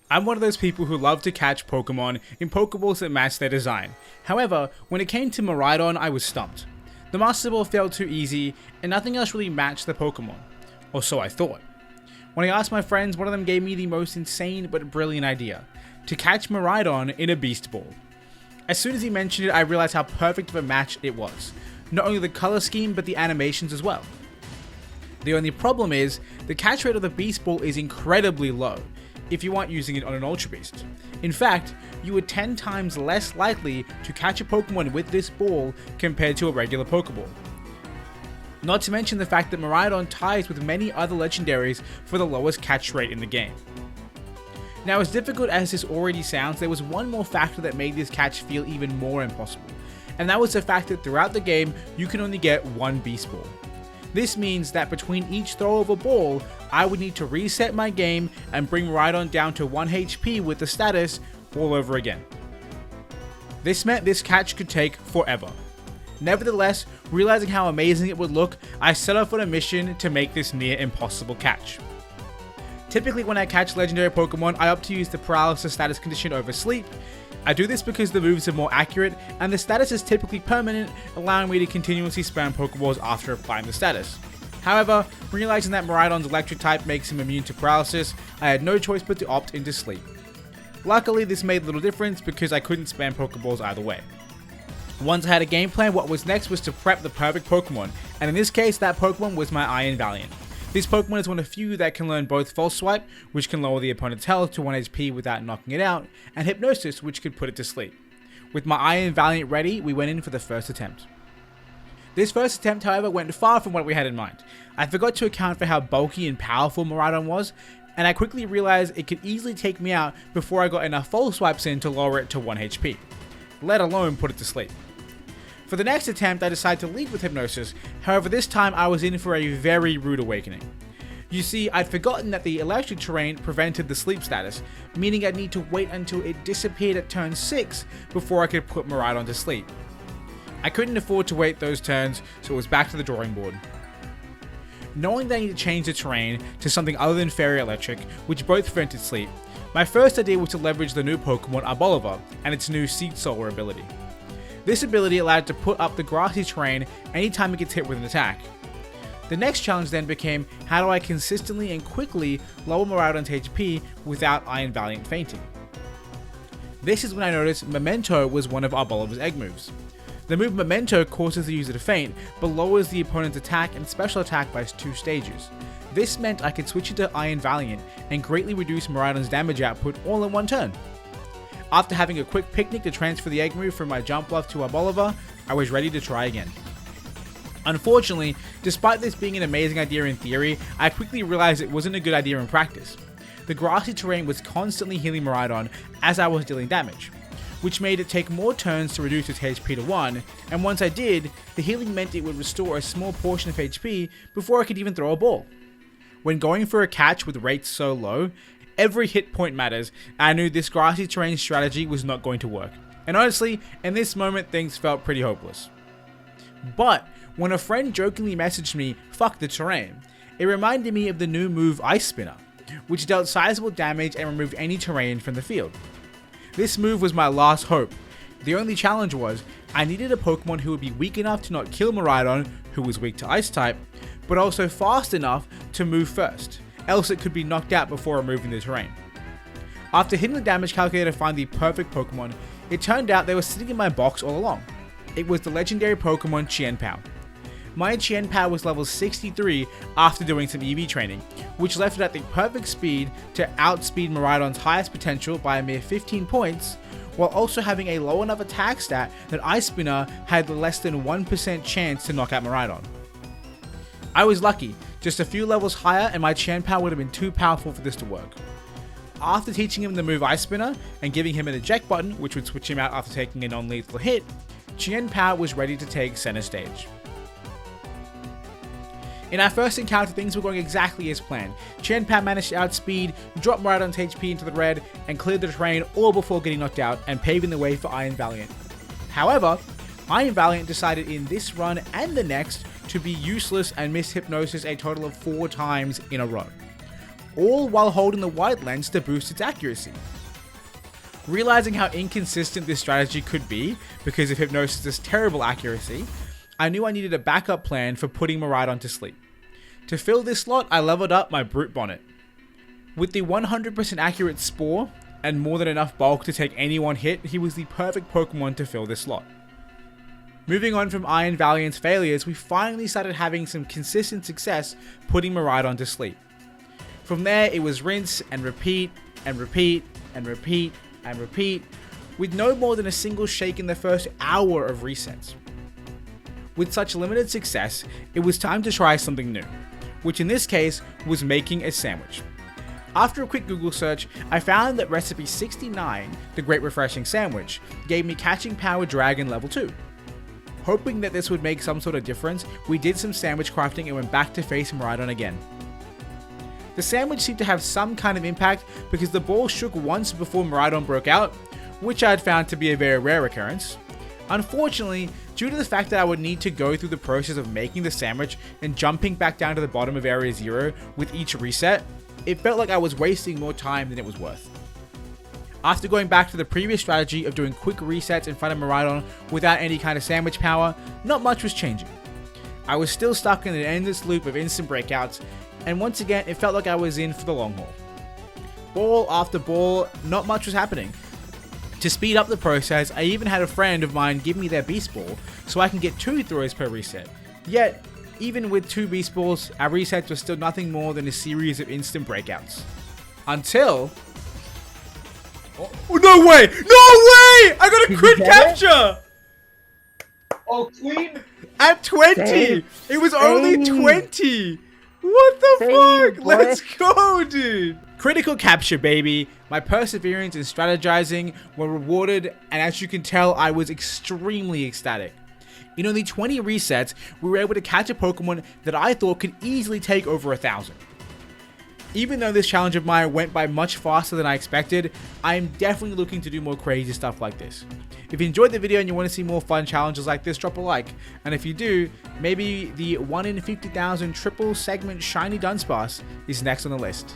I'm one of those people who love to catch Pokemon in Pokeballs that match their design. However, when it came to Miraidon, I was stumped. The Master Ball felt too easy, and nothing else really matched the Pokemon. Or so I thought. When I asked my friends, one of them gave me the most insane but brilliant idea: to catch Miraidon in a Beast Ball. As soon as he mentioned it, I realized how perfect of a match it was. Not only the color scheme, but the animations as well. The only problem is, the catch rate of the Beast Ball is incredibly low if you aren't using it on an Ultra Beast. In fact, you are 10 times less likely to catch a Pokemon with this ball compared to a regular Pokeball. Not to mention the fact that Miraidon ties with many other legendaries for the lowest catch rate in the game. Now, as difficult as this already sounds, there was one more factor that made this catch feel even more impossible, and that was the fact that throughout the game, you can only get one Beast Ball. This means that between each throw of a ball, I would need to reset my game and bring Miraidon down to 1 HP with the status all over again. This meant this catch could take forever. Nevertheless, realizing how amazing it would look, I set off on a mission to make this near impossible catch. Typically when I catch legendary Pokemon, I opt to use the paralysis status condition over sleep. I do this because the moves are more accurate and the status is typically permanent, allowing me to continuously spam Pokeballs after applying the status. However, realizing that Miraidon's electric type makes him immune to paralysis, I had no choice but to opt into sleep. Luckily, this made little difference because I couldn't spam Pokeballs either way. Once I had a game plan, what was next was to prep the perfect Pokemon, and in this case, that Pokemon was my Iron Valiant. This Pokemon is one of few that can learn both False Swipe, which can lower the opponent's health to 1 HP without knocking it out, and Hypnosis, which could put it to sleep. With my Iron Valiant ready, we went in for the first attempt. This first attempt, however, went far from what we had in mind. I forgot to account for how bulky and powerful Miraidon was, and I quickly realized it could easily take me out before I got enough False Swipes in to lower it to 1 HP, let alone put it to sleep. For the next attempt, I decided to lead with Hypnosis, however this time I was in for a very rude awakening. You see, I'd forgotten that the electric terrain prevented the sleep status, meaning I'd need to wait until it disappeared at turn 6 before I could put Miraidon to sleep. I couldn't afford to wait those turns, so it was back to the drawing board. Knowing that I need to change the terrain to something other than Fairy Electric, which both prevented sleep, my first idea was to leverage the new Pokemon Arboliva and its new Seed Solar ability. This ability allowed it to put up the grassy terrain anytime it gets hit with an attack. The next challenge then became, how do I consistently and quickly lower Miraidon's HP without Iron Valiant fainting? This is when I noticed Memento was one of Arboliva's egg moves. The move Memento causes the user to faint, but lowers the opponent's attack and special attack by 2 stages. This meant I could switch into Iron Valiant and greatly reduce Miraidon's damage output all in one turn. After having a quick picnic to transfer the egg move from my jump bluff to Arboliva, I was ready to try again. Unfortunately, despite this being an amazing idea in theory, I quickly realized it wasn't a good idea in practice. The grassy terrain was constantly healing Miraidon as I was dealing damage, which made it take more turns to reduce its HP to 1, and once I did, the healing meant it would restore a small portion of HP before I could even throw a ball. When going for a catch with rates so low, every hit point matters, and I knew this grassy terrain strategy was not going to work. And honestly, in this moment things felt pretty hopeless. But when a friend jokingly messaged me, "fuck the terrain," it reminded me of the new move Ice Spinner, which dealt sizable damage and removed any terrain from the field. This move was my last hope. The only challenge was, I needed a Pokemon who would be weak enough to not kill Miraidon, who was weak to Ice type, but also fast enough to move first, else it could be knocked out before removing the terrain. After hitting the damage calculator to find the perfect Pokemon, it turned out they were sitting in my box all along. It was the legendary Pokemon Qianpao. My Qianpao was level 63 after doing some EV training, which left it at the perfect speed to outspeed Miraidon's highest potential by a mere 15 points, while also having a low enough attack stat that Ice Spinner had less than 1% chance to knock out Miraidon. I was lucky, just a few levels higher and my Qianpao would have been too powerful for this to work. After teaching him the move Ice Spinner and giving him an eject button, which would switch him out after taking a non-lethal hit, Qianpao was ready to take center stage. In our first encounter, things were going exactly as planned. Qianpao managed to outspeed, drop Miraidon's HP into the red, and cleared the terrain all before getting knocked out and paving the way for Iron Valiant. However, Iron Valiant decided in this run and the next to be useless and miss Hypnosis a total of 4 times in a row. all while holding the wide lens to boost its accuracy. Realizing how inconsistent this strategy could be because of Hypnosis' terrible accuracy, I knew I needed a backup plan for putting Miraidon to sleep. To fill this slot, I leveled up my Brute Bonnet. With the 100% accurate Spore, and more than enough bulk to take any one hit, he was the perfect Pokemon to fill this slot. Moving on from Iron Valiant's failures, we finally started having some consistent success putting Miraidon to sleep. From there, it was rinse and repeat, and repeat, and repeat, and repeat, with no more than a single shake in the first hour of resets. With such limited success, it was time to try something new, which in this case was making a sandwich. After a quick Google search, I found that recipe 69, the Great Refreshing Sandwich, gave me Catching Power Dragon level 2. Hoping that this would make some sort of difference, we did some sandwich crafting and went back to face Miraidon again. The sandwich seemed to have some kind of impact because the ball shook once before Miraidon broke out, which I had found to be a very rare occurrence. Unfortunately, due to the fact that I would need to go through the process of making the sandwich and jumping back down to the bottom of Area 0 with each reset, it felt like I was wasting more time than it was worth. After going back to the previous strategy of doing quick resets in front of Miraidon without any kind of sandwich power, not much was changing. I was still stuck in an endless loop of instant breakouts, and once again it felt like I was in for the long haul. Ball after ball, not much was happening. To speed up the process, I even had a friend of mine give me their Beast Ball so I can get 2 throws per reset. Yet, even with 2 Beast Balls, our resets were still nothing more than a series of instant breakouts. Until... Oh, no way! No way! I got a crit capture! Oh, Queen! At 20! Same. It was only 20! What the fuck? Boy. Let's go, dude! Critical capture, baby. My perseverance and strategizing were rewarded, and as you can tell, I was extremely ecstatic. In only 20 resets, we were able to catch a Pokemon that I thought could easily take over 1,000. Even though this challenge of mine went by much faster than I expected, I am definitely looking to do more crazy stuff like this. If you enjoyed the video and you want to see more fun challenges like this, drop a like. And if you do, maybe the 1 in 50,000 triple segment shiny Dunsparce is next on the list.